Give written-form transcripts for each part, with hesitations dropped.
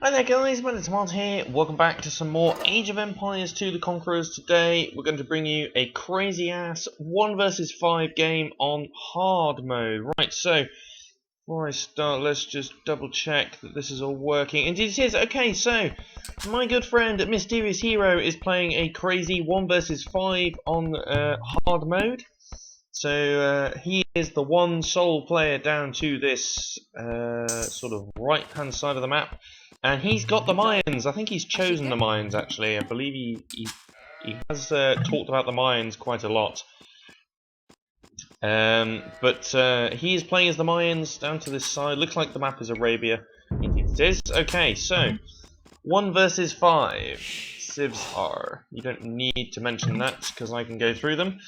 Hi there guys, my name's Tomato here. Welcome back to some more Age of Empires 2 The Conquerors. Today we're going to bring you a crazy ass 1 versus 5 game on hard mode. Right, so before I start, let's just double check that this is all working. Indeed it is. Okay, so my good friend Mysterious Hero is playing a crazy 1 versus 5 on hard mode. So he is the one sole player down to this sort of right hand side of the map, and he's got the Mayans. I think he's chosen the Mayans actually. I believe he has talked about the Mayans quite a lot. But he is playing as the Mayans down to this side. Looks like the map is Arabia. Indeed it is. Okay, so 1 versus 5. Civs are. You don't need to mention that because I can go through them,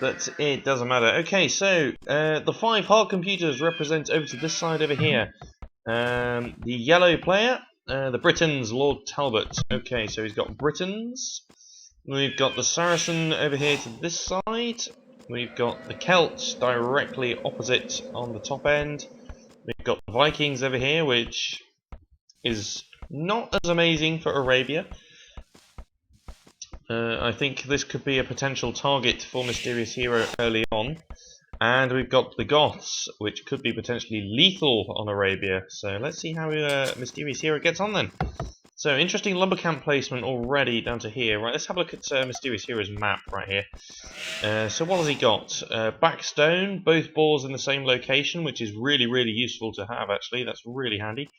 but it doesn't matter. Okay, so the 5 hard computers represent over to this side over here. The yellow player, the Britons, Lord Talbot. Okay, so he's got Britons. We've got the Saracen over here to this side. We've got the Celts directly opposite on the top end. We've got the Vikings over here, which is not as amazing for Arabia. I think this could be a potential target for Mysterious Hero early on. And we've got the Goths, which could be potentially lethal on Arabia. So let's see how Mysterious Hero gets on then. So interesting lumber camp placement already down to here. Right, let's have a look at Mysterious Hero's map right here. So what has he got? Backstone, both balls in the same location, which is really useful to have actually. That's really handy.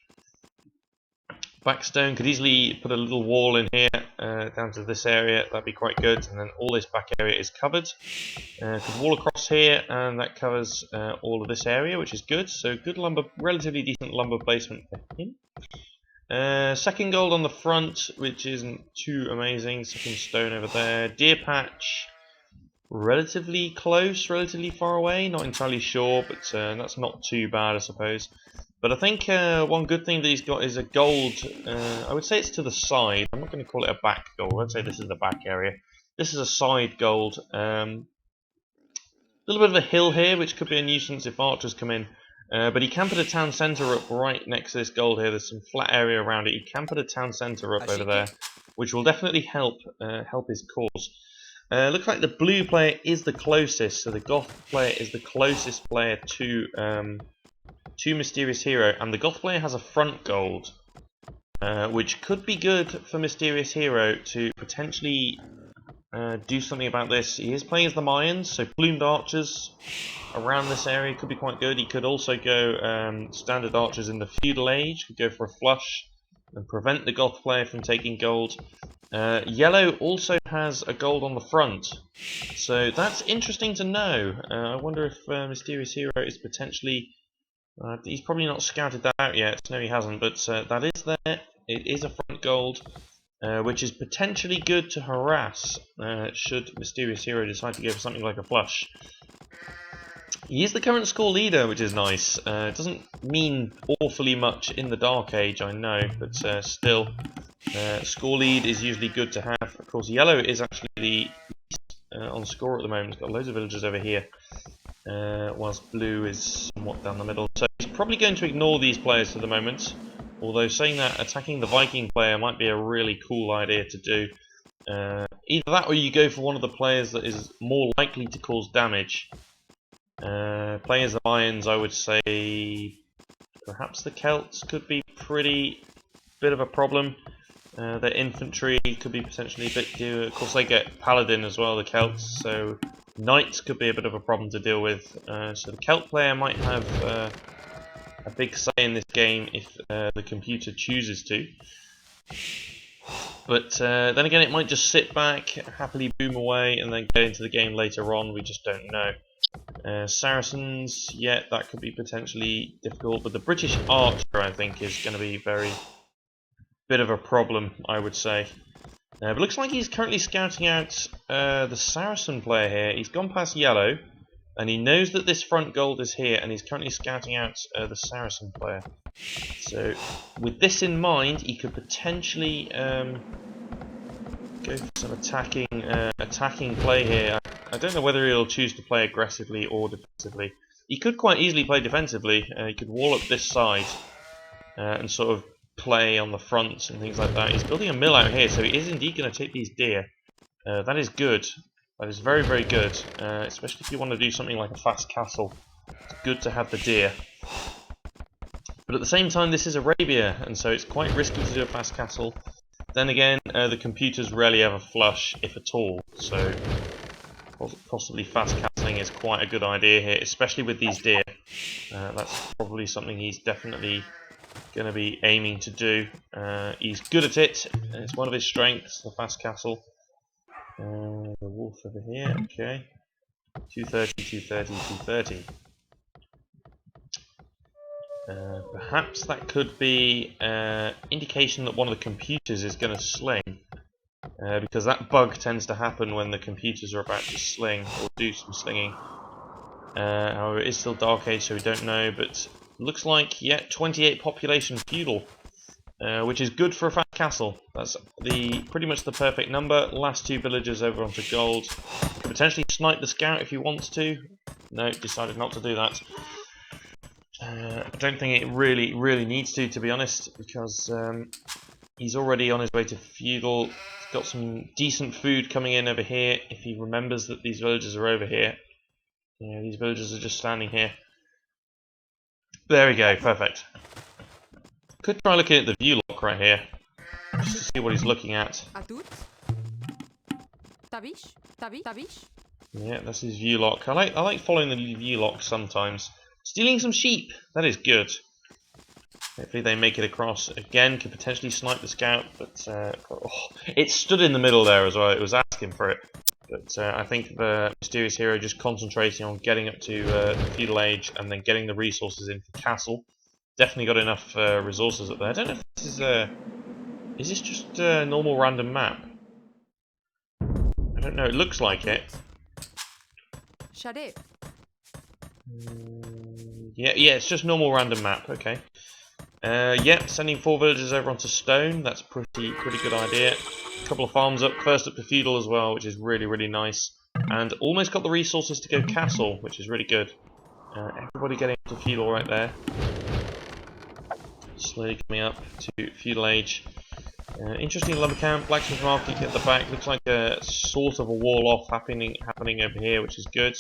Backstone could easily put a little wall in here down to this area. That'd be quite good. And then all this back area is covered. Could wall across here, and that covers all of this area, which is good. So good lumber, relatively decent lumber placement for him. Second gold on the front, which isn't too amazing. Second stone over there. Deer patch, relatively close, relatively far away. Not entirely sure, but that's not too bad, I suppose. But I think one good thing that he's got is a gold. I would say it's to the side. I'm not going to call it a back gold. I'd say this is the back area. This is a side gold. A little bit of a hill here, which could be a nuisance if archers come in. But he can put a town centre up right next to this gold here. There's some flat area around it. He can put a town centre up over there, which will definitely help his cause. Looks like the blue player is the closest. So the Goth player is the closest player to Mysterious Hero, and the Goth player has a front gold, which could be good for Mysterious Hero to potentially do something about this. He is playing as the Mayans, so plumed archers around this area could be quite good. He could also go standard archers in the feudal age, could go for a flush and prevent the Goth player from taking gold. Yellow also has a gold on the front, so that's interesting to know. I wonder if Mysterious Hero is potentially... he's probably not scouted that out yet. No, he hasn't, but that is there. It is a front gold, which is potentially good to harass should Mysterious Hero decide to go for something like a flush. He is the current score leader, which is nice. It doesn't mean awfully much in the Dark Age, I know, but still, score lead is usually good to have. Of course, yellow is actually the least on score at the moment. He's got loads of villagers over here. Whilst blue is somewhat down the middle. So he's probably going to ignore these players for the moment. Although saying that, attacking the Viking player might be a really cool idea to do. Either that or you go for one of the players that is more likely to cause damage. Playing as the Mayans, I would say perhaps the Celts could be bit of a problem. Their infantry could be potentially a bit... Of course they get Paladin as well, the Celts, so... Knights could be a bit of a problem to deal with, so the Celt player might have a big say in this game if the computer chooses to. But then again, it might just sit back, happily boom away, and then get into the game later on. We just don't know. Saracens, yeah, that could be potentially difficult, but the British Archer, I think, is going to be bit of a problem, I would say. But looks like he's currently scouting out the Saracen player here. He's gone past yellow, and he knows that this front gold is here, and he's currently scouting out the Saracen player. So, with this in mind, he could potentially go for some attacking play here. I don't know whether he'll choose to play aggressively or defensively. He could quite easily play defensively. He could wall up this side and sort of play on the front and things like that. He's building a mill out here, so he is indeed going to take these deer. That is good. That is very, very good, especially if you want to do something like a fast castle. It's good to have the deer. But at the same time, this is Arabia, and so it's quite risky to do a fast castle. Then again, the computers rarely ever flush, if at all, so possibly fast castling is quite a good idea here, especially with these deer. That's probably something he's definitely going to be aiming to do. He's good at it, and it's one of his strengths, the fast castle. The wolf over here, okay. 230, 230, 230. Perhaps that could be indication that one of the computers is going to sling. Because that bug tends to happen when the computers are about to sling or do some slinging. However, it is still Dark Age, so we don't know, but looks like, yeah, 28 population feudal, which is good for a fast castle. That's pretty much the perfect number. Last two villagers over onto gold. Could potentially snipe the scout if he wants to. No, decided not to do that. I don't think it really needs to be honest, because he's already on his way to feudal. He's got some decent food coming in over here, if he remembers that these villagers are over here. Yeah, these villagers are just standing here. There we go, perfect. Could try looking at the view lock right here, just to see what he's looking at. Yeah, that's his view lock. I like following the view lock sometimes. Stealing some sheep, that is good. Hopefully they make it across. Again, could potentially snipe the scout, but it stood in the middle there as well. It was asking for it. But I think the mysterious hero just concentrating on getting up to the feudal age and then getting the resources into the castle. Definitely got enough resources up there. I don't know if this is this just a normal random map? I don't know, it looks like it. Yeah, it's just normal random map, okay. Yeah, sending 4 villagers over onto stone, that's pretty good idea. A couple of farms up, first up to feudal as well, which is really nice. And almost got the resources to go castle, which is really good. Everybody getting up to feudal right there. Slowly coming up to feudal age. Interesting lumber camp, blacksmith market at the back. Looks like a sort of a wall off happening over here, which is good.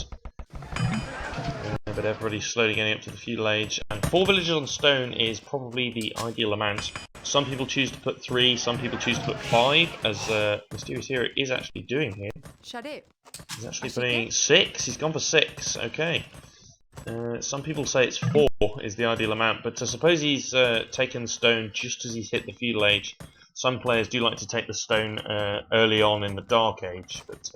But everybody's slowly getting up to the feudal age. And 4 villagers on stone is probably the ideal amount. Some people choose to put 3, some people choose to put 5, as Mysterious Hero is actually doing here. He's actually putting 6. He's gone for 6. Okay. Some people say it's 4 is the ideal amount, but I suppose he's taken stone just as he's hit the feudal age. Some players do like to take the stone early on in the Dark Age, but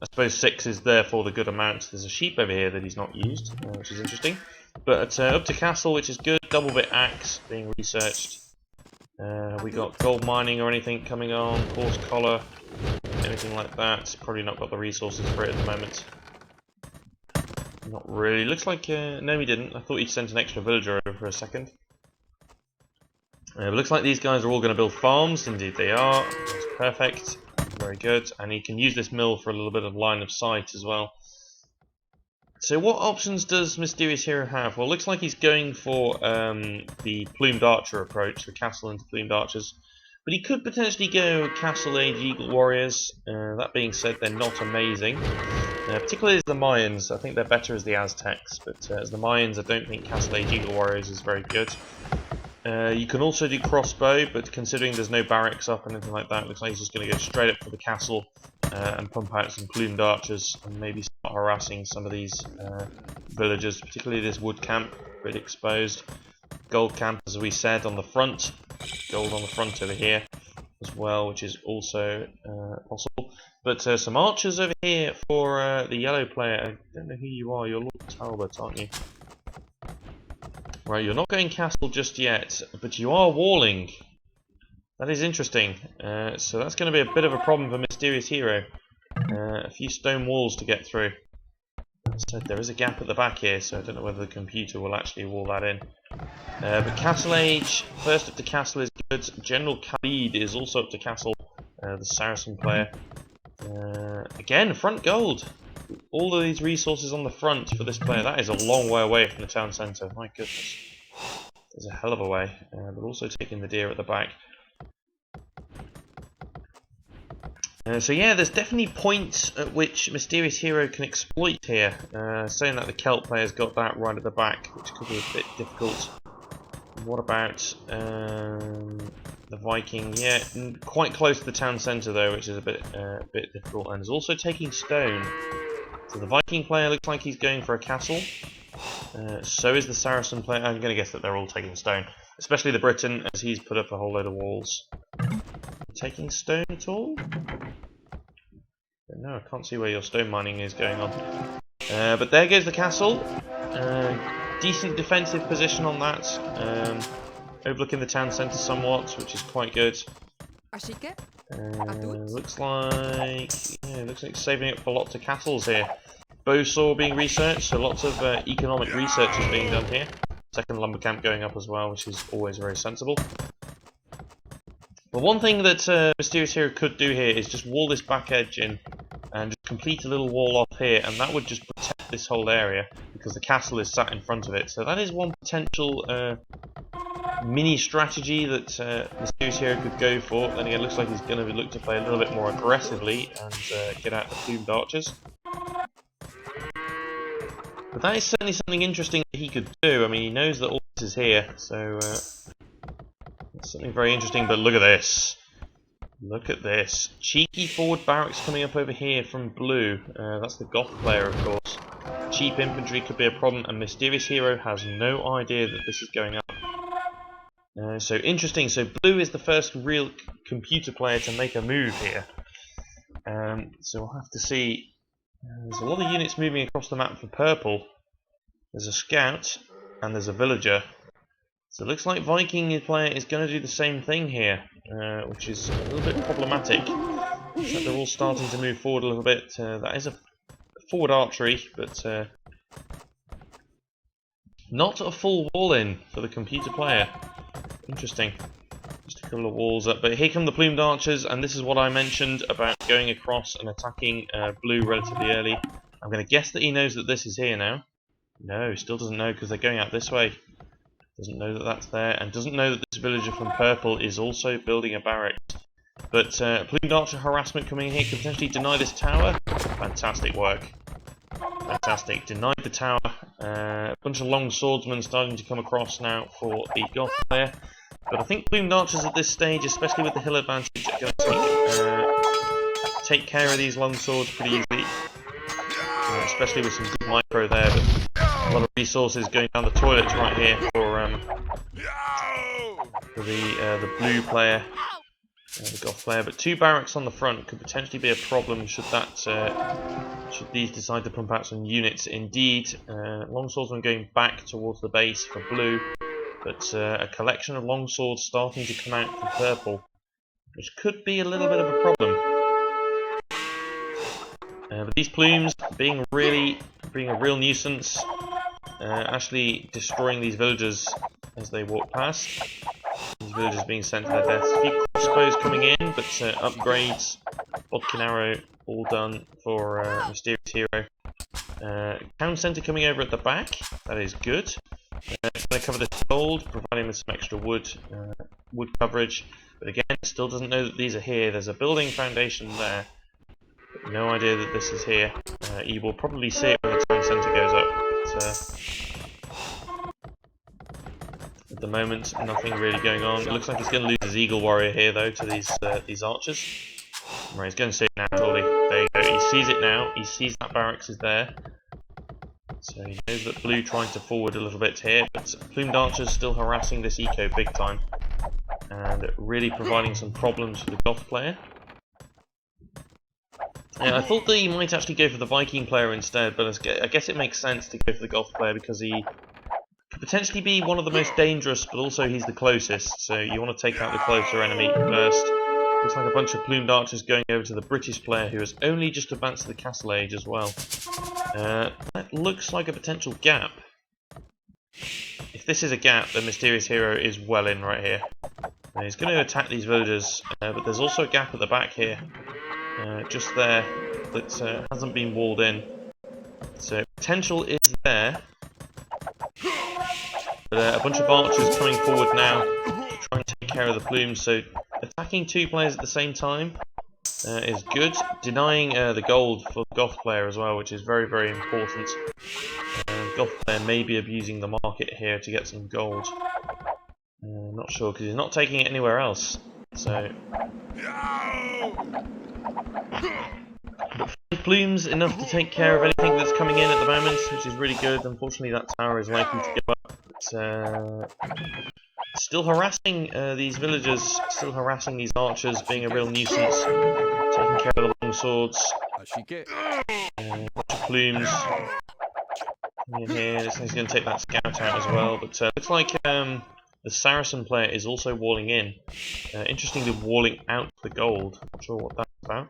I suppose 6 is therefore the good amount. There's a sheep over here that he's not used, which is interesting. But up to castle, which is good. Double bit axe being researched. We got gold mining or anything coming on, horse collar, anything like that. Probably not got the resources for it at the moment. Not really. Looks like no, he didn't. I thought he sent an extra villager over for a second. It looks like these guys are all going to build farms. Indeed they are. That's perfect. Very good. And he can use this mill for a little bit of line of sight as well. So what options does Mysterious Hero have? Well, it looks like he's going for the Plumed Archer approach, the castle into Plumed Archers. But he could potentially go Castle Age Eagle Warriors. That being said, they're not amazing. Particularly as the Mayans. I think they're better as the Aztecs. But as the Mayans, I don't think Castle Age Eagle Warriors is very good. You can also do crossbow, but considering there's no barracks up and anything like that, it looks like he's just going to go straight up for the castle and pump out some plumed archers and maybe start harassing some of these villagers, particularly this wood camp, a bit exposed. Gold camp, as we said, on the front. Gold on the front over here as well, which is also possible. But some archers over here for the yellow player. I don't know who you are, you're Lord Talbot, aren't you? Right, you're not going castle just yet, but you are walling. That is interesting. So that's going to be a bit of a problem for Mysterious Hero. A few stone walls to get through. As I said, there is a gap at the back here, so I don't know whether the computer will actually wall that in. But Castle Age, first up to castle is good. General Khalid is also up to castle, the Saracen player. Again, front gold. All of these resources on the front for this player, that is a long way away from the town centre. My goodness. is a hell of a way, but also taking the deer at the back. So yeah, there's definitely points at which Mysterious Hero can exploit here. Saying that the Celt player's got that right at the back, which could be a bit difficult. What about the Viking? Yeah, quite close to the town centre though, which is a bit difficult. And is also taking stone. So the Viking player looks like he's going for a castle. So is the Saracen player. I'm going to guess that they're all taking stone, especially the Briton, as he's put up a whole load of walls. Taking stone at all? No, I can't see where your stone mining is going on. But there goes the castle. Decent defensive position on that. Overlooking the town centre somewhat, which is quite good. Looks like saving it for lots of castles here. Bowsaw being researched, so lots of economic research is being done here. Second lumber camp going up as well, which is always very sensible. But one thing that Mysterious Hero could do here is just wall this back edge in and just complete a little wall off here, and that would just protect this whole area because the castle is sat in front of it. So that is one potential mini strategy that Mysterious Hero could go for. Then again, it looks like he's going to look to play a little bit more aggressively and get out the plumed archers. But that is certainly something interesting that he could do. I mean, he knows that all this is here, so that's something very interesting. But look at this. Look at this. Cheeky forward barracks coming up over here from blue. That's the Goth player, of course. Cheap infantry could be a problem, and Mysterious Hero has no idea that this is going up. So interesting. So blue is the first real computer player to make a move here. So we'll have to see. There's a lot of units moving across the map for purple. There's a scout and there's a villager. So it looks like Viking player is going to do the same thing here, which is a little bit problematic. Looks like they're all starting to move forward a little bit. That is a forward archery, but not a full wall in for the computer player. Interesting. Just a couple of walls up, but here come the plumed archers, and this is what I mentioned about going across and attacking blue relatively early. I'm going to guess that he knows that this is here now. No, still doesn't know because they're going out this way. Doesn't know that that's there, and doesn't know that this villager from purple is also building a barracks. But plumed archer harassment coming in here could potentially deny this tower. Fantastic work. Fantastic. Denied the tower. A bunch of long swordsmen starting to come across now for the Goth player. But I think plumed archers at this stage, especially with the hill advantage, are going to take care of these long swords pretty easily. Especially with some good micro there, but a lot of resources going down the toilets right here for the blue player, the Goth player. But two barracks on the front could potentially be a problem should these decide to pump out some units. Indeed, long swordsmen going back towards the base for blue. But a collection of long swords starting to come out for purple, which could be a little bit of a problem. But these plumes being a real nuisance, actually destroying these villagers as they walk past. These villagers being sent to their deaths. A few crossbows coming in, but upgrades, bodkin arrow, all done for Mysterious Hero. Town centre coming over at the back, that is good. It's going to cover this gold, providing with some extra wood coverage. But again, still doesn't know that these are here. There's a building foundation there. But no idea that this is here. You will probably see it when the town centre goes up. But, at the moment, nothing really going on. It looks like he's going to lose his Eagle Warrior here, though, to these archers. Right, he's going to see it now, surely. There you go. He sees it now. He sees that barracks is there. So he knows that blue trying to forward a little bit here, but plumed archers still harassing this eco big time. And really providing some problems for the Goth player. I thought that he might actually go for the Viking player instead, but I guess it makes sense to go for the Goth player because he could potentially be one of the most dangerous, but also he's the closest, so you want to take out the closer enemy first. Looks like a bunch of plumed archers going over to the British player who has only just advanced to the castle age as well. That looks like a potential gap. If this is a gap, then Mysterious Hero is well in right here. He's going to attack these villagers, but there's also a gap at the back here. Just there, that hasn't been walled in. So potential is there. But a bunch of archers coming forward now to try and take care of the plumes. So attacking 2 players at the same time is good. Denying the gold for the Goth player as well, which is very, very important. Goth player may be abusing the market here to get some gold. Not sure, because he's not taking it anywhere else. So, but 5 plumes, enough to take care of anything that's coming in at the moment, which is really good. Unfortunately, that tower is likely to go up. But, still harassing these villagers, still harassing these archers, being a real nuisance. Taking care of the long swords. Bunch of plumes. In here, this thing's going to take that scout out as well. But looks like the Saracen player is also walling in. Interestingly, walling out the gold. Not sure what that's about.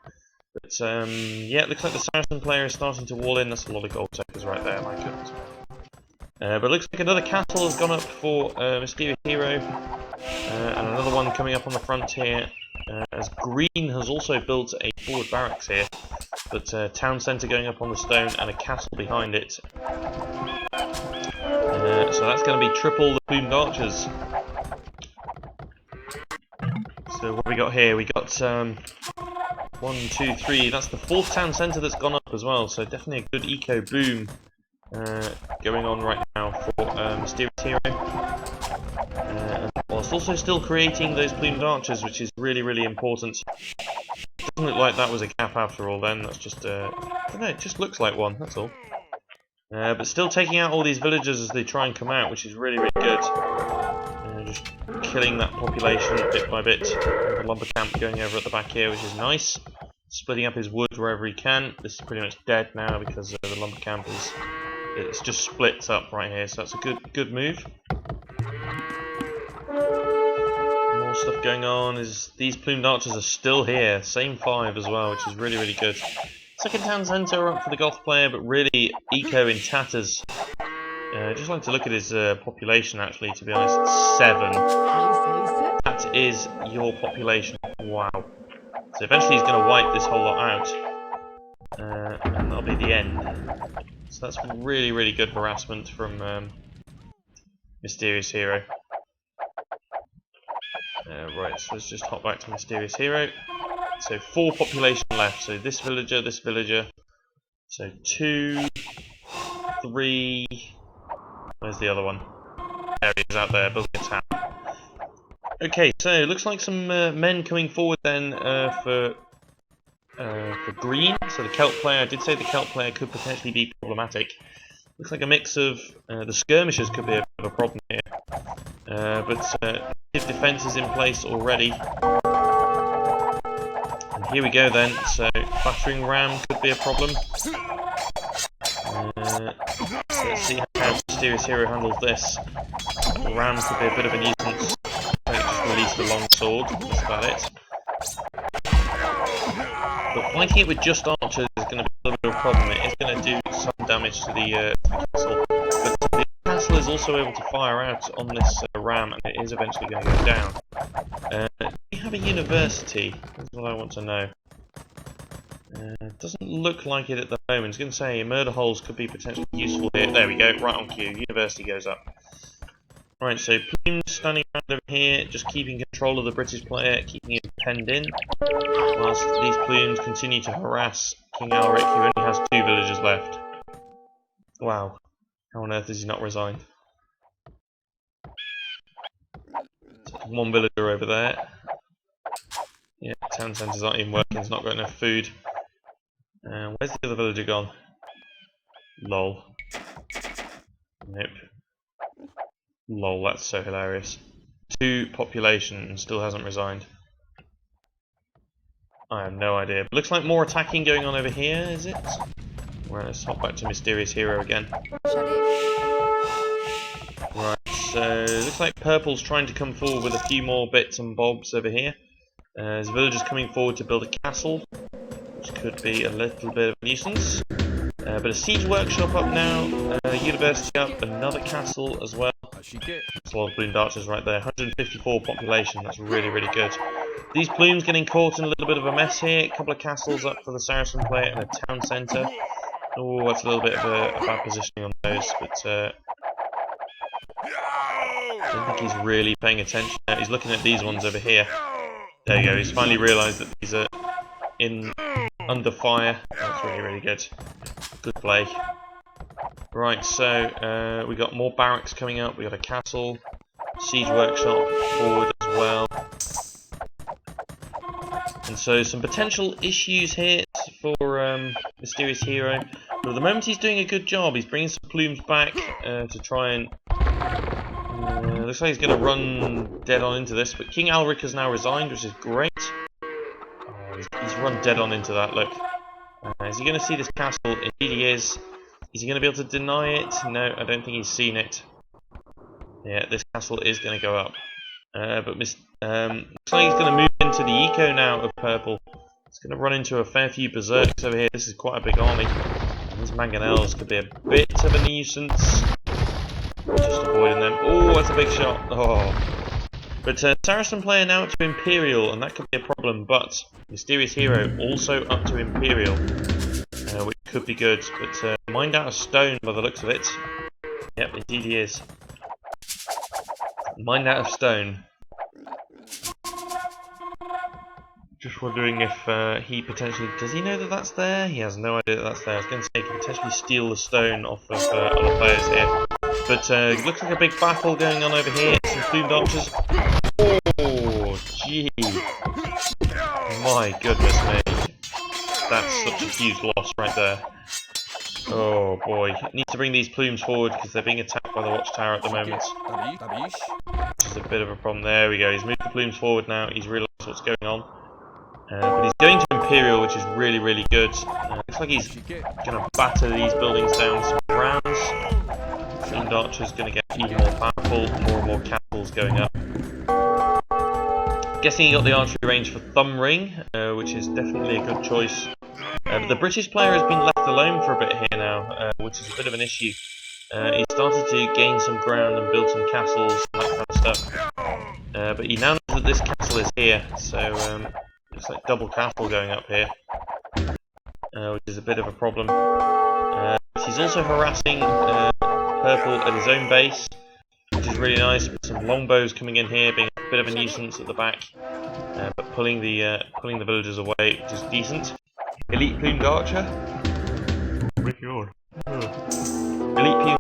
But yeah, it looks like the Saracen player is starting to wall in. That's a lot of gold takers right there, my goodness. But it looks like another castle has gone up for Mysterious Hero. And another one coming up on the front here. As Green has also built a forward barracks here. But town centre going up on the stone and a castle behind it. So that's going to be triple the plumed archers. So what have we got here? We got 1, 2, 3. That's the 4th town centre that's gone up as well. So definitely a good eco boom going on right now for Mysterious Hero. Whilst also still creating those plumed archers, which is really, really important. Doesn't look like that was a gap after all then. That's just I don't know, it just looks like one, that's all. But still taking out all these villagers as they try and come out, which is really, really good. Just killing that population bit by bit. The lumber camp going over at the back here, which is nice. Splitting up his wood wherever he can. This is pretty much dead now because the lumber camp it's just splits up right here, so that's a good move. More stuff going on. Is these plumed archers are still here, same 5 as well, which is really, really good. Second town centre up for the Goth player, but really eco in tatters. I'd just like to look at his population actually, to be honest. 7. That is your population. Wow. So eventually he's going to wipe this whole lot out. And that'll be the end. So that's really, really good harassment from Mysterious Hero. Right, so let's just hop back to Mysterious Hero. So 4 population left. So this villager. So 2, 3. Where's the other one? There he is out there building a town. Okay, so looks like some men coming forward then for Green. So the Celt player, I did say the Celt player could potentially be problematic. Looks like a mix of the skirmishers could be a bit of a problem here. But defense is in place already. And here we go then. So battering ram could be a problem. Let's see how Mysterious Hero handles this. The ram could be a bit of a nuisance. Just release the long sword. That's about it. But flanking it with just archers is going to be a little bit of a problem. It is going to do some damage to the castle. But the castle is also able to fire out on this ram, and it is eventually going to go down. Do we have a university? That's what I want to know. Doesn't look like it at the moment. I was going to say murder holes could be potentially useful here. There we go, right on cue. University goes up. Right, so Plume standing around over here, just keeping control of the British player, keeping him penned in, whilst these Plumes continue to harass King Alric, who only has 2 villagers left. Wow, how on earth is he not resigned? So 1 villager over there. Yeah, town centres aren't even working, it's not got enough food. Where's the other villager gone? Lol. Nope. Lol, that's so hilarious. 2 population and still hasn't resigned. I have no idea. But looks like more attacking going on over here, is it? Right, let's hop back to Mysterious Hero again. Right, so looks like Purple's trying to come forward with a few more bits and bobs over here. There's villagers coming forward to build a castle, which could be a little bit of a nuisance. But a siege workshop up now, university up, another castle as well. There's a lot of plumed archers right there. 154 population, that's really, really good. These plumes getting caught in a little bit of a mess here. A couple of castles up for the Saracen player and a town centre. Oh, that's a little bit of a bad positioning on those, but I don't think he's really paying attention. He's looking at these ones over here. There you go. He's finally realised that these are under fire. That's really, really good. Good play. Right, so we got more barracks coming up. We got a castle, siege workshop forward as well. And so some potential issues here for Mysterious Hero. But at the moment he's doing a good job. He's bringing some plumes back to try and... looks like he's going to run dead on into this. But King Alric has now resigned, which is great. He's run dead on into that, look. Is he going to see this castle? Indeed he is. Is he going to be able to deny it? No, I don't think he's seen it. Yeah, this castle is going to go up. But looks like he's going to move into the eco now of purple. It's going to run into a fair few berserks over here. This is quite a big army. And these mangonels could be a bit of a nuisance. Just avoiding them. Oh, that's a big shot. Oh. But Saracen player now up to Imperial, and that could be a problem. But Mysterious Hero also up to Imperial, which could be good. But Mind Out of Stone by the looks of it. Yep, indeed he is. Mind Out of Stone. Just wondering if he potentially... Does he know that that's there? He has no idea that that's there. I was going to say he could potentially steal the stone off of other players here. But it looks like a big battle going on over here. Some plumed archers. Oh, gee. My goodness me. That's such a huge loss right there. Oh boy. Need to bring these plumes forward because they're being attacked by the watchtower at the moment. Which is a bit of a problem. There we go. He's moved the plumes forward now. He's realised what's going on. But he's going to Imperial, which is really, really good. Looks like he's going to batter these buildings down with some rounds. Plumed Archer's going to get even more powerful. More and more castles going up. Guessing he got the archery range for Thumb Ring, which is definitely a good choice. But the British player has been left alone for a bit here now, which is a bit of an issue. He started to gain some ground and build some castles and that kind of stuff. But he now knows that this castle is here, so looks like double castle going up here, which is a bit of a problem. He's also harassing purple at his own base, which is really nice. Some longbows coming in here, being a bit of a nuisance at the back, but pulling the villagers away, which is decent. Elite plumed archer. Elite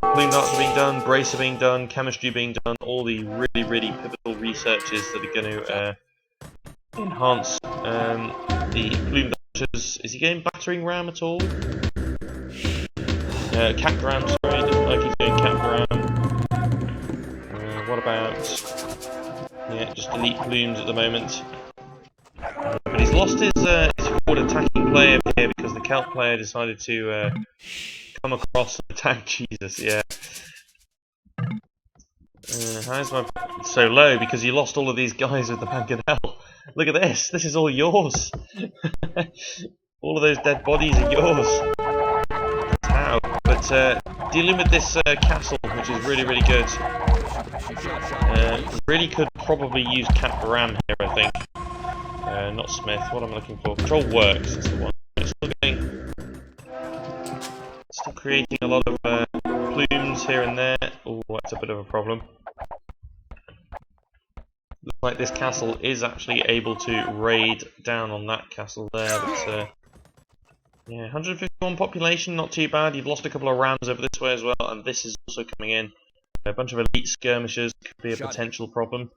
plumed archer being done, bracer being done, chemistry being done. All the really, really pivotal researches that are going to enhance the plumed archers. Is he getting battering ram at all? Capped ram, sorry. Doesn't look like he's going capped ram. What about? Yeah, just elite plumes at the moment. But he's lost his forward attacking player here because the Celt player decided to come across and attack. Jesus, yeah. How is my so low? Because you lost all of these guys with the mangonel. Look at this. This is all yours. All of those dead bodies are yours. That's how. But dealing with this castle, which is really, really good. Really could probably use Cap Ram here, I think. Not Smith. What am I looking for? Control Works. That's the one. It's still creating a lot of plumes here and there. Oh, that's a bit of a problem. Looks like this castle is actually able to raid down on that castle there, but yeah, 151 population, not too bad. You've lost a couple of rams over this way as well, and this is also coming in. A bunch of elite skirmishers could be a potential problem.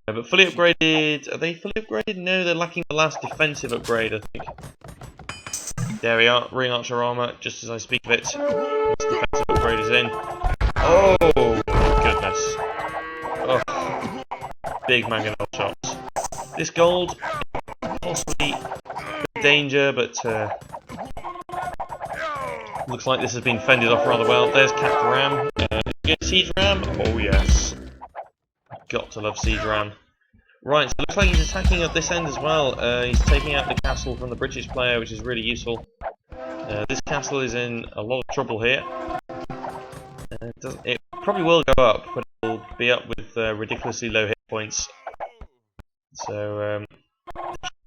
But fully upgraded, are they fully upgraded? No, they're lacking the last defensive upgrade, I think. There we are, ring archer armor, just as I speak of it. This defensive upgrade is in. Oh, my goodness. Oh, big mangonel shots. This gold, possibly danger, but looks like this has been fended off rather well. There's Capped Ram. Get Siege Ram? Oh yes. Got to love Siege Ram. Right, so it looks like he's attacking at this end as well. He's taking out the castle from the British player, which is really useful. This castle is in a lot of trouble here. It probably will go up, but it will be up with ridiculously low hit points. So,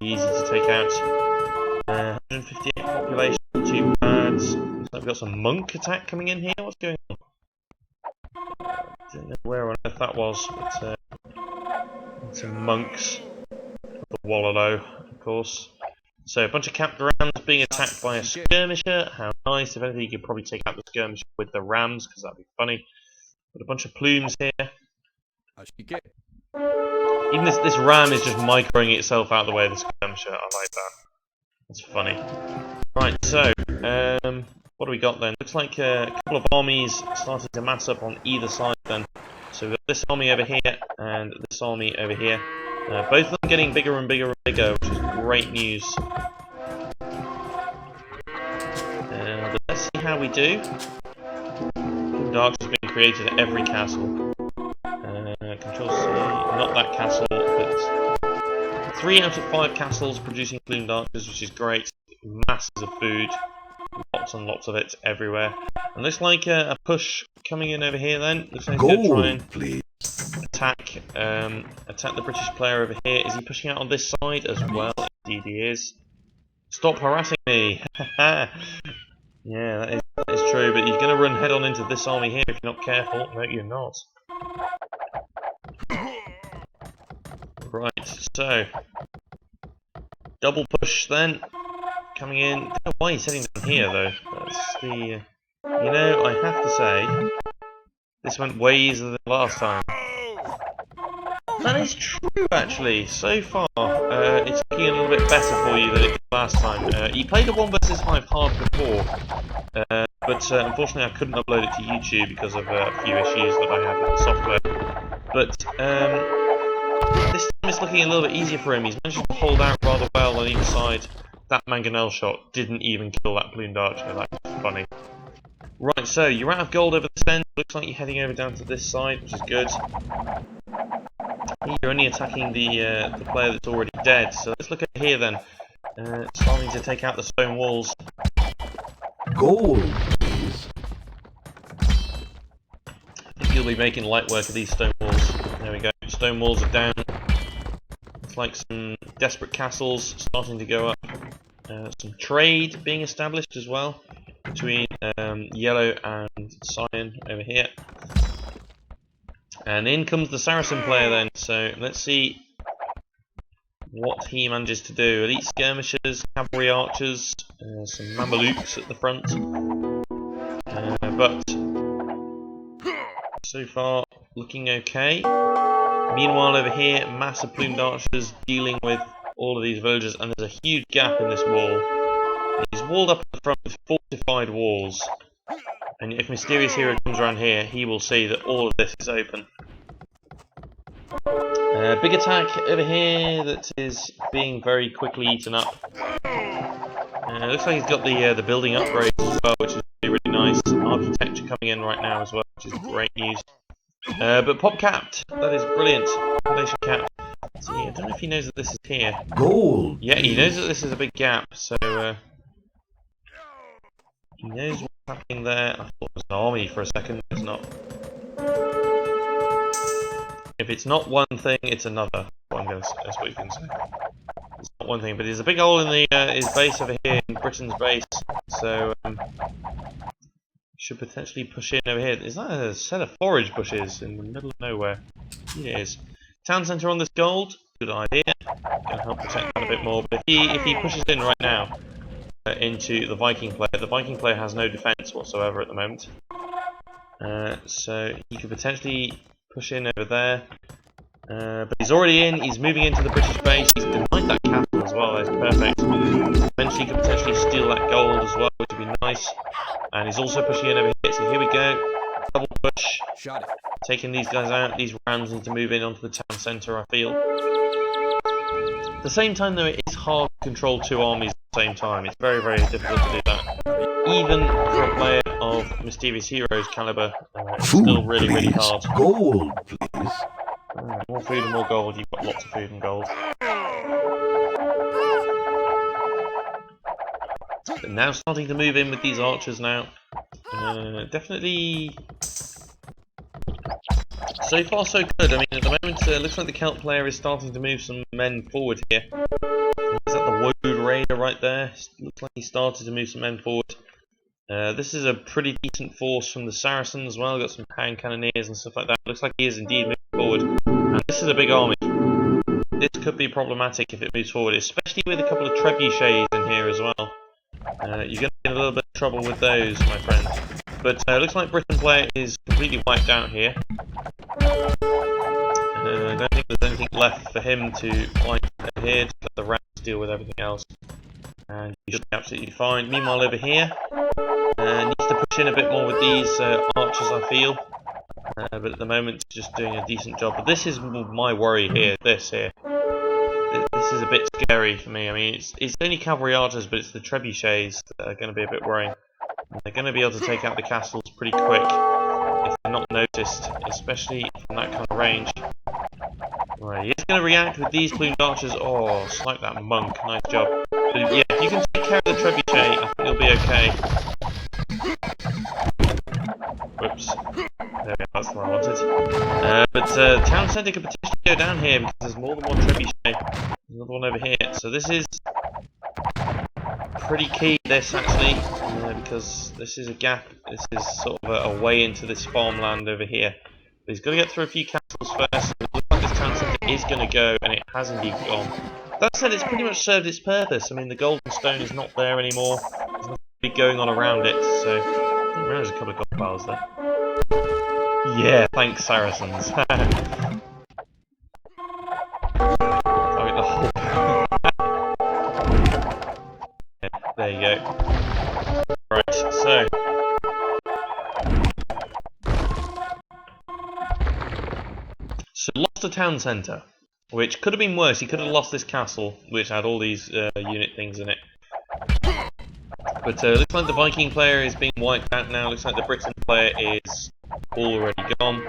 easy to take out. 158 population, not too bad. Looks like we've got some monk attack coming in here. What's going on? I don't know where on earth earth that was. But, some monks of the Wallow, of course. So a bunch of capped rams being attacked by a skirmisher. How nice! If anything, you could probably take out the skirmisher with the rams, because that'd be funny. But a bunch of plumes here. Even this ram is just microing itself out of the way of the skirmisher. I like that. That's funny. Right, so what do we got then? Looks like a couple of armies starting to mass up on either side then. So we've got this army over here and this army over here. Both of them getting bigger and bigger and bigger, which is great news. But let's see how we do. Dark has been created at every castle. Control C, not that castle, but 3 out of 5 castles producing plumed archers, which is great. Masses of food, lots and lots of it everywhere. And looks like a push coming in over here then. Looks like he's going to try and attack the British player over here. Is he pushing out on this side as well? Indeed he is. Stop harassing me! Yeah, that is true, but you're going to run head on into this army here if you're not careful. No, you're not. Right, so double push then, coming in. I don't know why he's heading down here though. That's the, you know, I have to say, this went way easier than last time. That is true actually. So far, it's looking a little bit better for you than it did last time. You played a 1 versus 5 hard before, but unfortunately I couldn't upload it to YouTube because of a few issues that I had with the software. But this time it's looking a little bit easier for him. He's managed to hold out rather well on each side. That mangonel shot didn't even kill that plumed archer. That's funny. Right, so you're out of gold over this end. Looks like you're heading over down to this side, which is good. You're only attacking the player that's already dead. So let's look at here then. Starting to take out the stone walls. Gold, please. I think you'll be making light work of these stone walls. There we go. Stone walls are down. It's like some desperate castles starting to go up. Some trade being established as well between yellow and cyan over here. And in comes the Saracen player then. So let's see what he manages to do. Elite skirmishers, cavalry archers, some Mamelukes at the front. But so far looking okay. Meanwhile over here, massive plumed archers dealing with all of these villagers, and there's a huge gap in this wall. He's walled up at the front with fortified walls, and if Mysterious Hero comes around here, he will see that all of this is open. Big attack over here that is being very quickly eaten up. Looks like he's got the building upgrades as well, which is really, really nice. Architecture coming in right now as well, which is great news. But pop capped, that is brilliant. Foundation capped. See, I don't know if he knows that this is here. Gold. Yeah, he knows that this is a big gap, so he knows what's happening there. I thought it was an army for a second, it's not. If it's not one thing, it's another. That's what you can say. It's not one thing, but there's a big hole in the his base over here, in Britain's base, so should potentially push in over here. Is that a set of forage bushes in the middle of nowhere? It is. Town centre on this gold, good idea. Gonna help protect that a bit more. But if he pushes in right now into the Viking player has no defence whatsoever at the moment. So he could potentially push in over there. But he's already in, he's moving into the British base, he's denied that castle as well, that's perfect. Eventually he could potentially steal that gold as well, which would be nice. And he's also pushing in over here, so here we go. Double push. Taking these guys out, these rams need to move in onto the town centre, I feel. At the same time though, it is hard to control 2 armies at the same time, it's very, very difficult to do that. Even for a player of Mysterious Heroes calibre, it's still really, really hard. Gold, please. More food and more gold, you've got lots of food and gold. But now starting to move in with these archers now. Definitely... So far so good. I mean, at the moment it looks like the Celt player is starting to move some men forward here. Is that the Woad Raider right there? Looks like he started to move some men forward. This is a pretty decent force from the Saracens as well. Got some hand cannoneers and stuff like that. Looks like he is indeed moving forward. And this is a big army. This could be problematic if it moves forward, especially with a couple of trebuchets in here as well. You're going to get in a little bit of trouble with those, my friend. But looks like Britain player is completely wiped out here. I don't think there's anything left for him to fight here. Just let the rats deal with everything else. And he should be absolutely fine. Meanwhile, over here, needs to push in a bit more with these archers, I feel. But at the moment, just doing a decent job. But this is my worry here. This here. This is a bit scary for me. I mean, it's only cavalry archers, but it's the trebuchets that are going to be a bit worrying. And they're going to be able to take out the castles pretty quick if they're not noticed, especially from that kind of range. Right, he's going to react with these plumed archers. Oh, snipe that monk. Nice job. But yeah, if you can take care of the trebuchet, I think you'll be okay. Whoops. There we go, that's what I wanted. But town centre could potentially go down here because there's more than one trebuchet. There's another one over here. So this is pretty key, this actually, because this is a gap. This is sort of a way into this farmland over here. But he's got to get through a few castles first. It looks like this town centre is going to go, and it has indeed gone. That said, it's pretty much served its purpose. I mean, the golden stone is not there anymore. There's nothing really going on around it, so I think there's a couple of gold bars there. Yeah, thanks, Saracens. The whole... yeah, there you go. Right, so... lost a town centre, which could have been worse. He could have lost this castle, which had all these unit things in it. But looks like the Viking player is being wiped out now. Looks like the Britain player is already gone.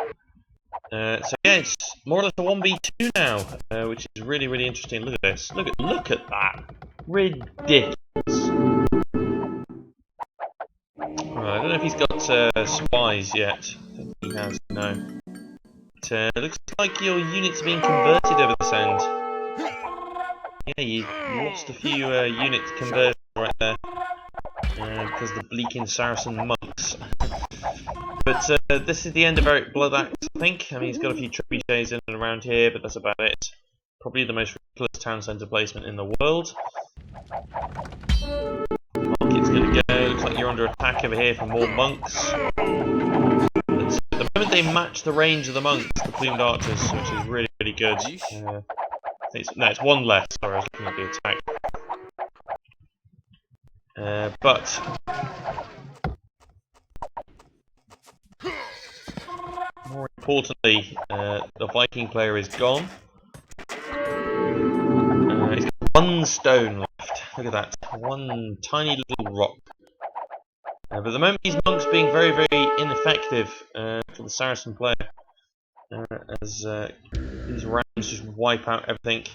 So yeah, it's more or less a 1v2 now, which is really, really interesting. Look at this. Look at that. Ridiculous. Right, I don't know if he's got spies yet. I think he has. No. But looks like your units are being converted over this end. Yeah, you lost a few unit conversions right there. Because the bleaking Saracen monks. But this is the end of Eric Bloodaxe, I think. I mean, he's got a few trebuchets in and around here, but that's about it. Probably the most ridiculous town centre placement in the world. Market's going to go. Looks like you're under attack over here from more monks. But at the moment they match the range of the monks, the plumed archers, which is really, really good. It's one less. Sorry, I was looking at the attack. But more importantly, the Viking player is gone. He's got one stone left. Look at that. One tiny little rock. But at the moment, these monks being very, very ineffective for the Saracen player. As these rams just wipe out everything.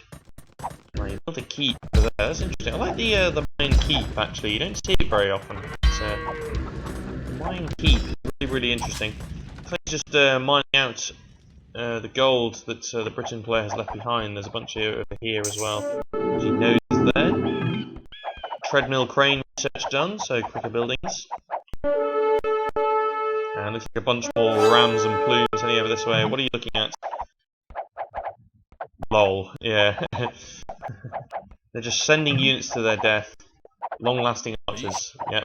Right, built a keep over there. That's interesting. I like the mine keep actually. You don't see it very often. The mine keep is really, really interesting. It's like just mining out the gold that the Britain player has left behind. There's a bunch over here as well. As you notice there. Treadmill crane research done, so quicker buildings. And looks like a bunch more rams and plumes heading over this way. What are you looking at? Lol, yeah. They're just sending units to their death. Long-lasting archers, yep.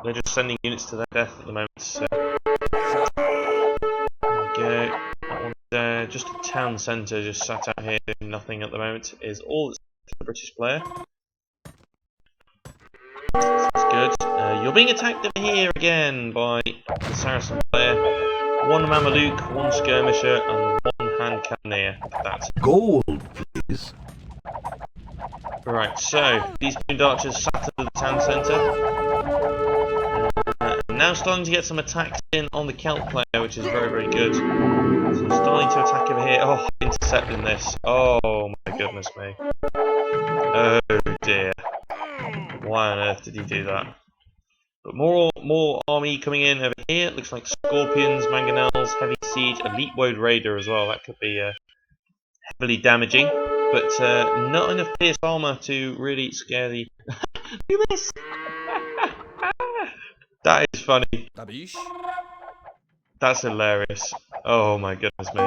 They're just sending units to their death at the moment, so... There we go. That one's there. Just a town centre just sat out here doing nothing at the moment. Is all that's for the British player. That's good. You're being attacked over here again by the Saracen player. One Mameluke, one skirmisher, and one hand cannoneer. Look at that. Gold, please. Right, so these plumed archers sat under the town centre. Now starting to get some attacks in on the Celt player, which is very, very good. So starting to attack over here. Oh, intercepting this. Oh my goodness me. Oh dear. Why on earth did he do that? But more army coming in over here. It looks like scorpions, mangonels, heavy siege, elite woad raider as well. That could be heavily damaging, but not enough pierce armor to really scare the. Look at this! That is funny. Tabish. That's hilarious. Oh my goodness me.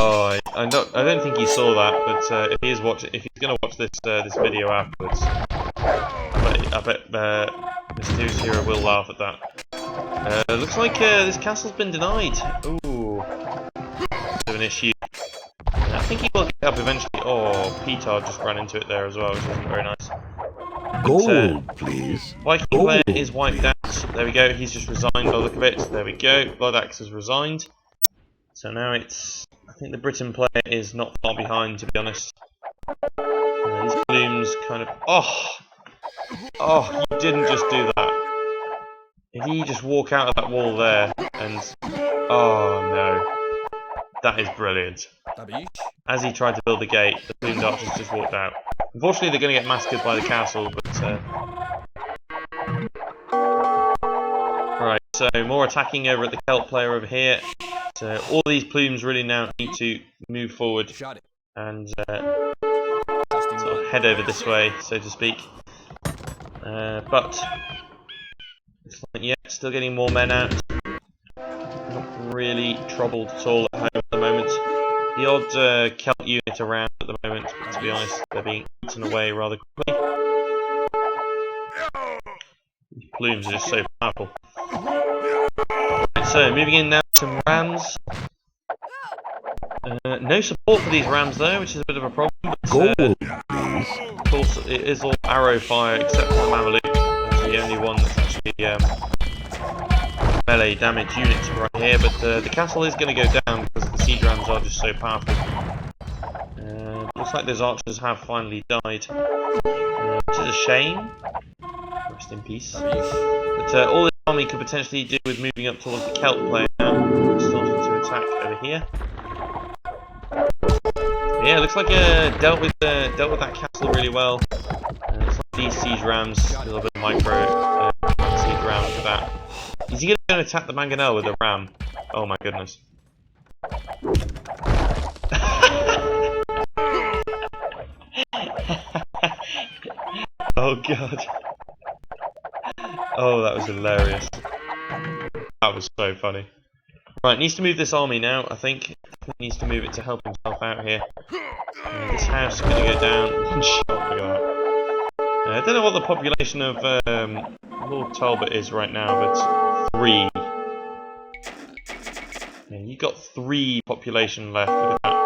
Oh, I don't think he saw that, but if he's gonna watch this video afterwards, I bet Mysterious Hero will laugh at that. Looks like this castle's been denied. Ooh, bit of an issue. I think he will get up eventually. Oh, Petard just ran into it there as well, which isn't very nice. Gold, please. Viking Gold, player is wiped please. out. There we go. He's just resigned by the look of it. There we go. Bloodaxe has resigned. So now I think the Britain player is not far behind, to be honest. These plumes kind of... Oh, he didn't just do that. Did he just walk out of that wall there and... Oh, no. That is brilliant. Tabish. As he tried to build the gate, the plumed archers just walked out. Unfortunately, they're going to get massacred by the castle, but... Right, so more attacking over at the Celt player over here. So all these plumes really now need to move forward Shot it. and Testing sort of head over this way, so to speak. But it's like, yeah, still getting more men out. Not really troubled at all at home at the moment. The odd Celt unit around at the moment, but to be honest, they're being eaten away rather quickly. These plumes are just so powerful. Right, so moving in now to rams. No support for these rams though, which is a bit of a problem. But, Gold, please. of course, it is all arrow fire except for the Mameluke. That's the only one that's actually melee damage unit right here. But the castle is going to go down because the siege rams are just so powerful. Looks like those archers have finally died, which is a shame. Rest in peace. But all this army could potentially do with moving up towards the Celt player now, starting to attack over here. Yeah, it looks like dealt with that castle really well. Looks like these siege rams, a little bit of micro siege rams with that. Is he going to attack the Mangonel with a ram? Oh my goodness. Oh god. Oh, that was hilarious. That was so funny. Right, needs to move this army now, I think. He needs to move it to help himself out here. This house is going to go down. One shot, look at that. I don't know what the population of Lord Talbot is right now, but 3. Yeah, you've got 3 population left, look at that.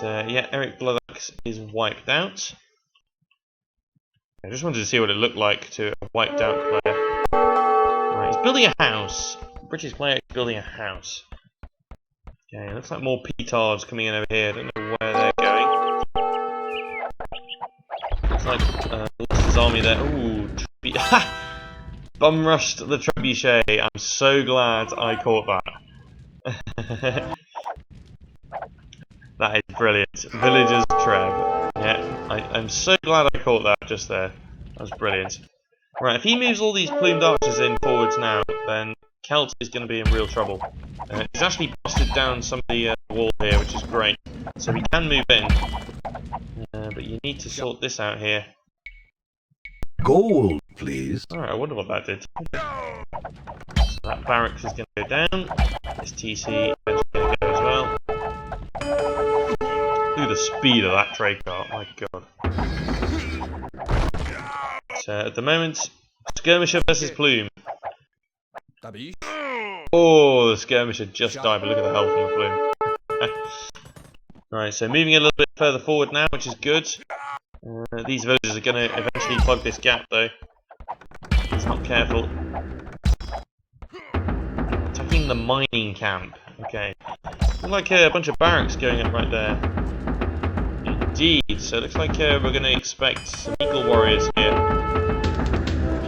But, yeah, Eric Bloodaxe is wiped out. I just wanted to see what it looked like to a wiped out player. Right, he's building a house. British player is building a house. Okay, looks like more petards coming in over here. I don't know where they're going. Looks like lost his army there. Ooh, bum rushed the trebuchet. I'm so glad I caught that. That is brilliant. Villagers Treb. Yeah, I'm so glad I caught that just there. That was brilliant. Right, if he moves all these plumed archers in forwards now, then Celt is going to be in real trouble. He's actually busted down some of the wall here, which is great. So we can move in. But you need to sort this out here. Gold, please. Alright, I wonder what that did. So that barracks is going to go down. This TC is going to go as well. Look at the speed of that trade cart, my god. So at the moment, skirmisher versus plume. Tabish. Oh, the skirmisher just died, but look at the health on the plume. Right, so moving a little bit further forward now, which is good. These villagers are going to eventually plug this gap, though. He's not careful. Attacking the mining camp. Okay. Looks like a bunch of barracks going up right there. Indeed. So it looks like we're going to expect some eagle warriors here.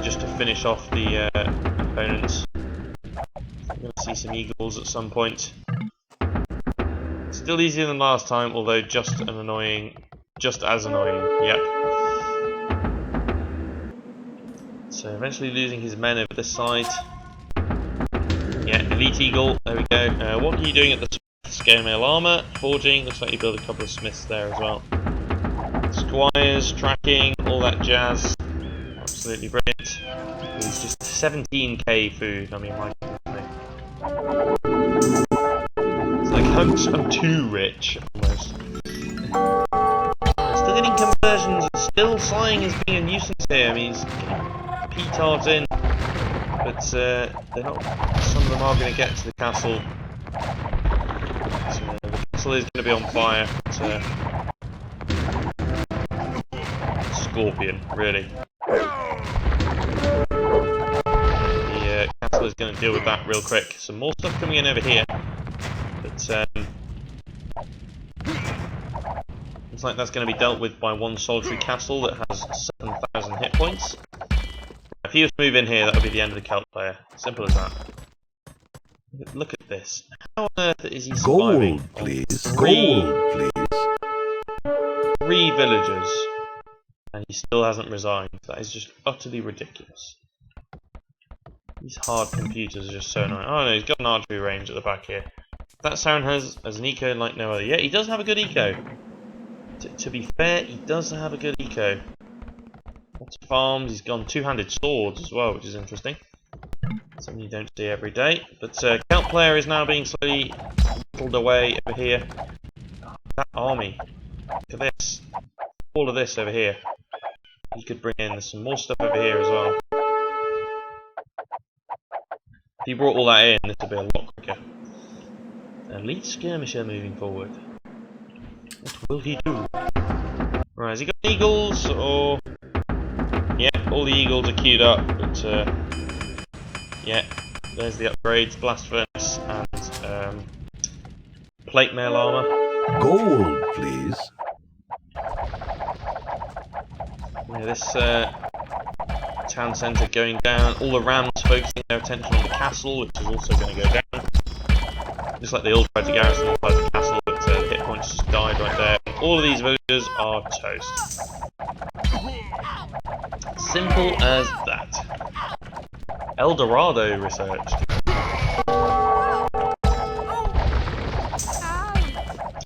Just to finish off the opponents. We're going to see some eagles at some point. Still easier than last time, although just as annoying. Yep. So eventually losing his men over this side. Yeah, elite eagle. There we go. What are you doing at the scale mail armor? Forging. Looks like you built a couple of smiths there as well. Squires, tracking, all that jazz. absolutely brilliant. He's just 17k food. I mean, my goodness. It's like I'm too rich almost. Still getting conversions. And still sighing is being a nuisance here. I mean, he's getting petards in, but they're not. Some of them are going to get to the castle. So, the castle is going to be on fire. But, Scorpion, really. The castle is going to deal with that real quick. Some more stuff coming in over here, but looks like that's going to be dealt with by one solitary castle that has 7,000 hit points. If he was to move in here, that would be the end of the Celt player. Simple as that. Look at this. How on earth is he surviving? Gold, please. Three Gold, please. villagers, and he still hasn't resigned. That is just utterly ridiculous. These hard computers are just so annoying. Oh no, he's got an archery range at the back here. That Sauron has an eco like no other. Yeah, he does have a good eco. To be fair, he does have a good eco. Lots of farms. He's gone two-handed swords as well, which is interesting. Something you don't see every day. But Celt player is now being slowly pulled away over here. That army. Look at this. All of this over here. He could bring in some more stuff over here as well. If he brought all that in, this would be a lot quicker. Elite skirmisher moving forward. What will he do? Right, has he got eagles or? Yeah, all the eagles are queued up, but yeah, there's the upgrades: blast furnace and plate mail armor. Gold, please. Yeah, this town centre going down. All the rams focusing their attention on the castle, which is also going to go down. Just like they all tried to garrison inside the castle, but the hit points just died right there. All of these villagers are toast. Simple as that. El Dorado researched.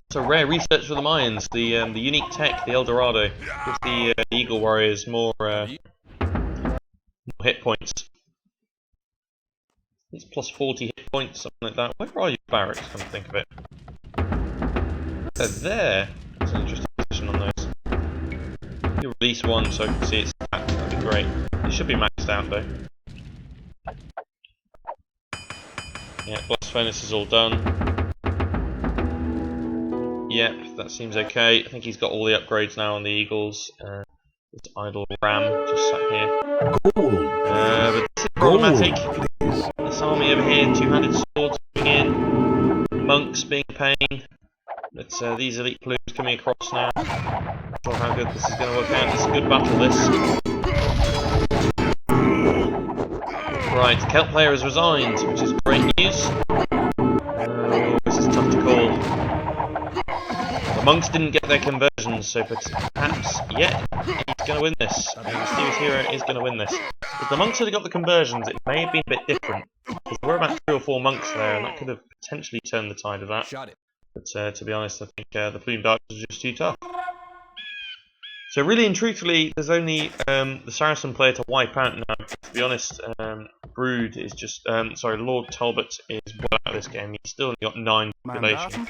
It's a rare research for the Mayans. The unique tech, the El Dorado, gives the Eagle Warriors more hit points. It's plus 40 hit points, something like that. Where are you, barracks? Come to think of it. They're there. That's an interesting position on those. You release one so I can see its stats. That'd be great. It should be maxed out though. Yeah, blast furnace is all done. Yep, that seems okay. I think he's got all the upgrades now on the Eagles. This idle ram just sat here. Gold, But this is problematic. Gold, please. This army over here, two-handed swords coming in, monks being a pain. But these elite plumes coming across now. Not sure how good this is going to work out. It's a good battle, this. Right, the Celt player has resigned, which is great news. This is tough to call. The monks didn't get their conversions, so perhaps, yeah, he's going to win this. The mysterious hero is going to win this. If the monks had got the conversions, it may have been a bit different. Because there were about 3 or 4 monks there, and that could have potentially turned the tide of that. Shot it. But to be honest, I think the Plumed Archers are just too tough. So really and truthfully, there's only the Saracen player to wipe out now. To be honest, Brood is just... sorry, Lord Talbot is well out of this game. He's still only got 9 population.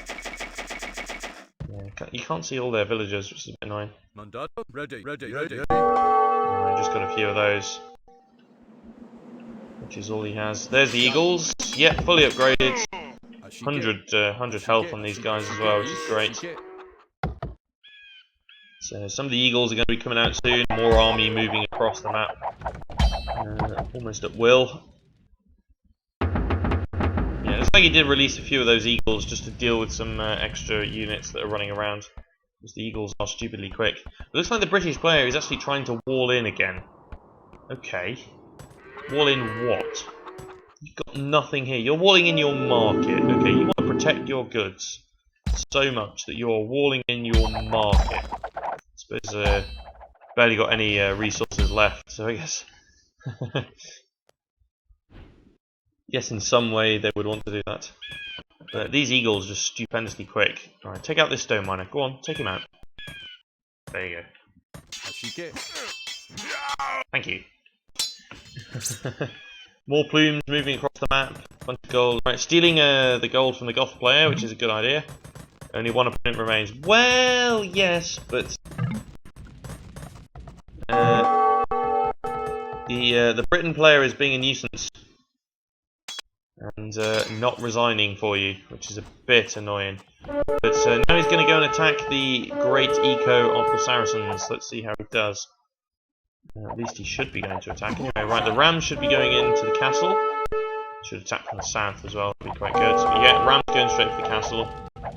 Yeah, you can't see all their villagers, which is a bit annoying. Mandato, ready. I just got a few of those. Which is all he has. There's the Eagles. Yep, fully upgraded. 100 health on these guys as well, which is great. So some of the Eagles are going to be coming out soon. More army moving across the map. Almost at will. Yeah, looks like he did release a few of those Eagles just to deal with some extra units that are running around. Because the Eagles are stupidly quick. It looks like the British player is actually trying to wall in again. Okay. Wall in what? You've got nothing here. You're walling in your market. Okay, you want to protect your goods so much that you're walling in your market. I suppose barely got any resources left, so I guess yes, in some way they would want to do that. But these Eagles are just stupendously quick. Alright, take out this stone miner. Go on, take him out. There you go. Thank you. More plumes moving across the map. Bunch of gold. Right, stealing the gold from the Goth player, which is a good idea. Only one opponent remains. Well, yes, but the Britain player is being a nuisance and not resigning for you, which is a bit annoying. But now he's going to go and attack the great eco of the Saracens. Let's see how he does. At least he should be going to attack anyway. Right, the Rams should be going into the castle. Should attack from the south as well. That'd be quite good. But yeah, Rams going straight for the castle.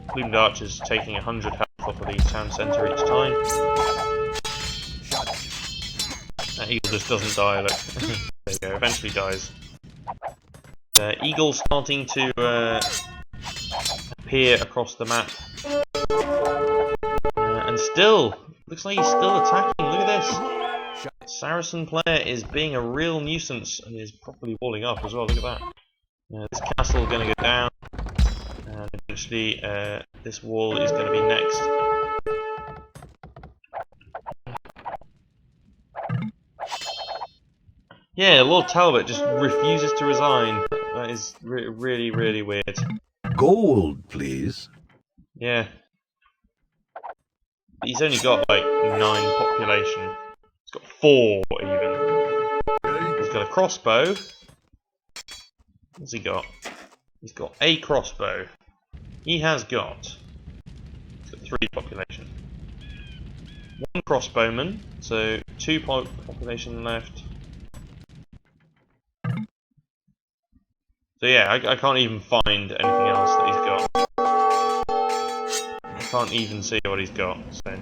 Plumed Archers taking 100 health off of the town centre each time. That eagle just doesn't die, look. There you go, eventually dies. Eagle starting to appear across the map. And still, looks like he's still attacking. Look at this. Saracen player is being a real nuisance and is properly walling up as well. Look at that. This castle is going to go down. And eventually this wall is going to be next. Yeah, Lord Talbot just refuses to resign. That is really, really weird. Gold, please. Yeah. He's only got like 9 population. He's got 4 even. He's got a crossbow. What's he got? He's got a crossbow. He's got 3 population. 1 crossbowman, so 2 population left. So yeah, I can't even find anything else that he's got. I can't even see what he's got. So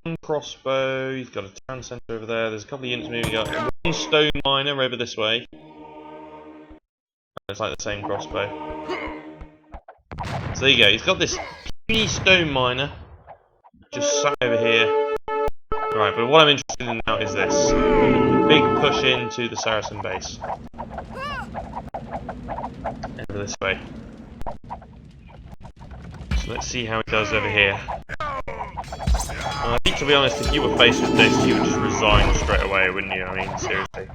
1 crossbow, he's got a town centre over there, there's a couple of units moving up. 1 stone miner over this way. It's like the same crossbow. So there you go, he's got this puny stone miner just sat over here. Right, but what I'm interested in now is this. The big push into the Saracen base. Over this way. So let's see how he does over here. I think, to be honest, if you were faced with this, you would just resign straight away, wouldn't you? I mean, seriously.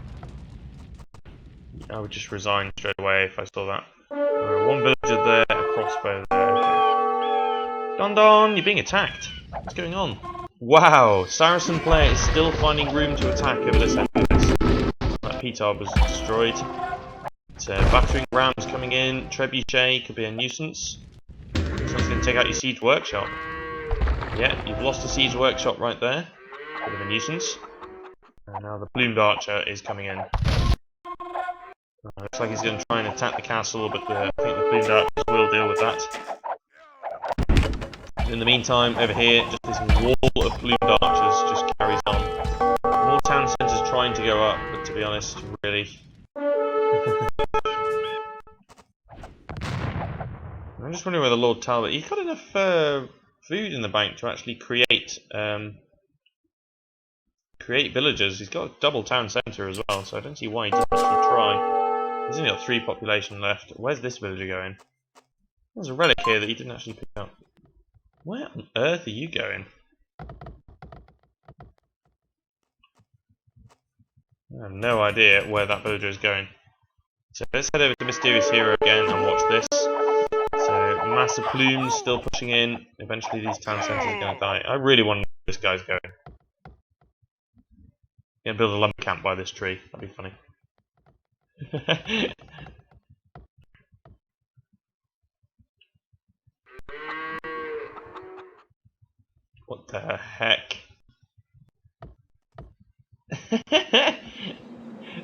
I would just resign straight away if I saw that. 1 villager there, a crossbow there. Okay. Don Don, you're being attacked. What's going on? Wow, Saracen player is still finding room to attack over this end of this. That petard was destroyed. Battering rams coming in. Trebuchet could be a nuisance. Someone's going to take out your siege workshop. Yeah, you've lost a siege workshop right there. Bit of a nuisance. And now the plumed archer is coming in. Looks like he's going to try and attack the castle, but I think the plumed archers will deal with that. In the meantime, over here, just this wall of plumed archers just carries on. More town centres trying to go up, but to be honest, really. I'm just wondering whether Lord Talbot, he's got enough food in the bank to actually create villagers. He's got a double town centre as well, so I don't see why he doesn't actually try. He's only got 3 population left. Where's this villager going? There's a relic here that he didn't actually pick up. Where on earth are you going? I have no idea where that villager is going. So let's head over to Mysterious Hero again and watch this. So massive plumes still pushing in. Eventually these town centres are going to die. I really want to know where this guy's going. Gonna build a lumber camp by this tree. That'd be funny. What the heck?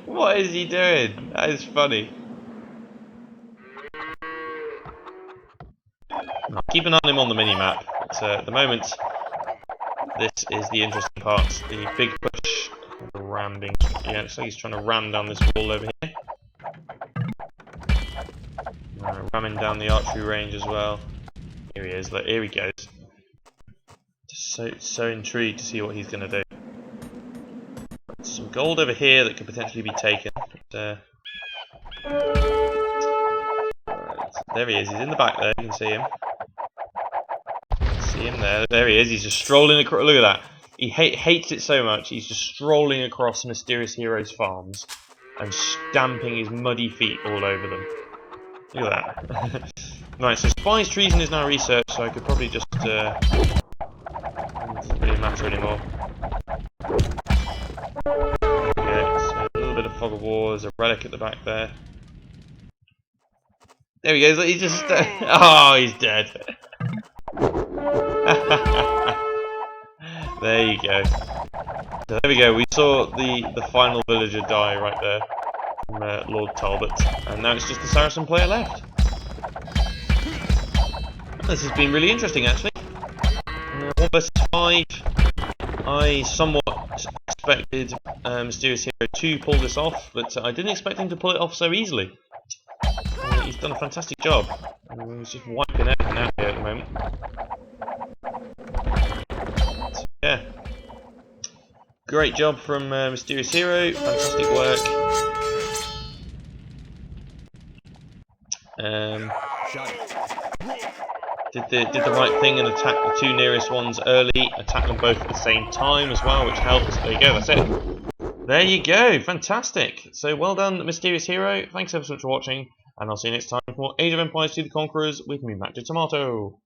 What is he doing? That is funny. I'll keep an eye on him on the mini-map. But at the moment, this is the interesting part. The big push. The ramming. Yeah, looks like he's trying to ram down this wall over here. Ramming down the archery range as well. Here he is. Look, here he goes. Just so intrigued to see what he's going to do. Some gold over here that could potentially be taken. But, right, there he is. He's in the back there. You can see him. See him there. There he is. He's just strolling across. Look at that. He hates it so much, he's just strolling across Mysterious Hero's farms and stamping his muddy feet all over them. Look at that. Right, so Spy's Treason is now researched, so I could probably just... it doesn't really matter anymore. Okay, so a little bit of Fog of War, there's a relic at the back there. There he goes, he just... oh, he's dead. There you go. So there we go, we saw the final villager die right there from Lord Talbot, and now it's just the Saracen player left. This has been really interesting actually. 1 versus 5. I somewhat expected Mysterious Hero to pull this off, but I didn't expect him to pull it off so easily. He's done a fantastic job. He's just wiping everything out here at the moment. So, yeah. Great job from Mysterious Hero, fantastic work. Did the right thing and attack the 2 nearest ones early, attack them both at the same time as well, which helps. There you go, that's it. There you go, fantastic. So well done, Mysterious Hero. Thanks ever so much for watching, and I'll see you next time for more Age of Empires 2: The Conquerors with me, Matt Tomato.